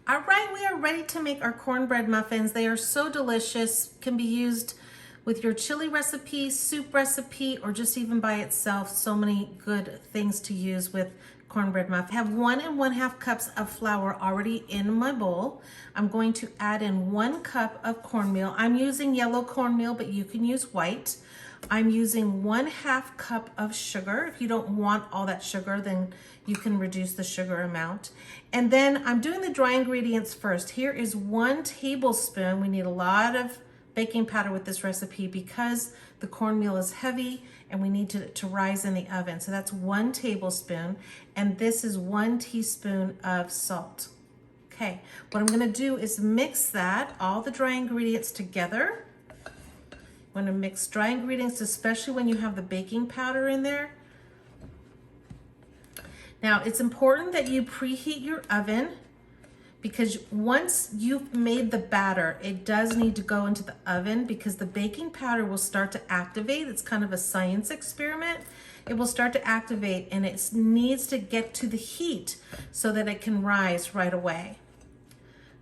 All right, we are ready to make our cornbread muffins. They are so delicious, can be used with your chili recipe, soup recipe, or just even by itself. So many good things to use with cornbread muffin. I have 1 1/2 cups of flour already in my bowl. I'm going to add in 1 cup of cornmeal. I'm using yellow cornmeal, but you can use white. I'm using 1/2 cup of sugar. If you don't want all that sugar, then you can reduce the sugar amount. And then I'm doing the dry ingredients first. Here is 1 tablespoon. We need a lot of baking powder with this recipe because the cornmeal is heavy and we need to rise in the oven. So that's 1 tablespoon. And this is 1 teaspoon of salt. Okay, what I'm gonna do is mix that, all the dry ingredients together. I'm gonna mix dry ingredients, especially when you have the baking powder in there. Now, it's important that you preheat your oven because once you've made the batter, it does need to go into the oven because the baking powder will start to activate. It's kind of a science experiment. It will start to activate and it needs to get to the heat so that it can rise right away.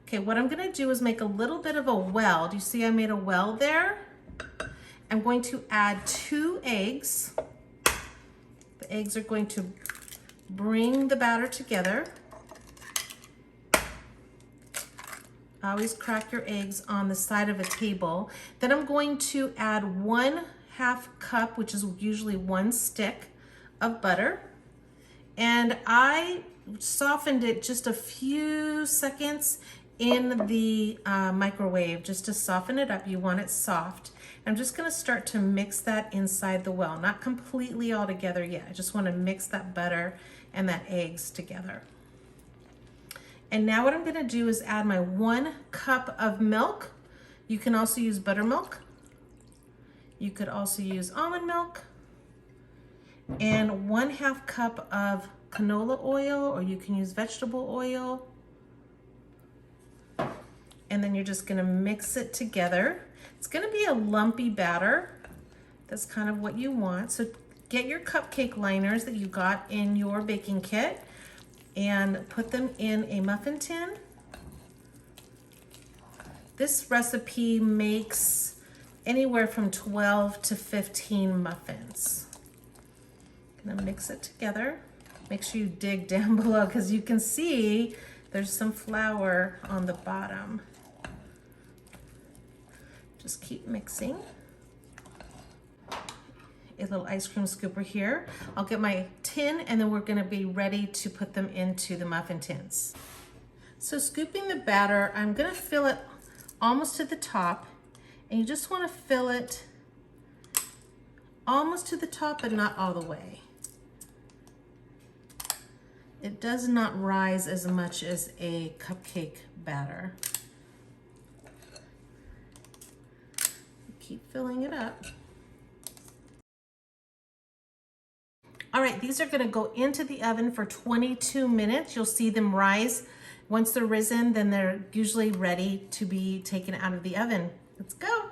Okay, what I'm gonna do is make a little bit of a well. Do you see I made a well there? I'm going to add 2 eggs. The eggs are going to bring the batter together. Always crack your eggs on the side of a table. Then I'm going to add 1/2 cup, which is usually 1 stick of butter. And I softened it just a few seconds in the microwave just to soften it up. You want it soft. I'm just gonna start to mix that inside the well, not completely all together yet. I just wanna mix that butter and that eggs together. And now what I'm gonna do is add my 1 cup of milk. You can also use buttermilk. You could also use almond milk. And 1/2 cup of canola oil, or you can use vegetable oil. And then you're just gonna mix it together. It's gonna be a lumpy batter. That's kind of what you want. So get your cupcake liners that you got in your baking kit and put them in a muffin tin. This recipe makes anywhere from 12 to 15 muffins. Gonna mix it together. Make sure you dig down below because you can see there's some flour on the bottom. Just keep mixing. A little ice cream scooper here. I'll get my tin and then we're gonna be ready to put them into the muffin tins. So scooping the batter, I'm gonna fill it almost to the top, and you just wanna fill it almost to the top, but not all the way. It does not rise as much as a cupcake batter. Keep filling it up. All right, these are gonna go into the oven for 22 minutes. You'll see them rise. Once they're risen, then they're usually ready to be taken out of the oven. Let's go.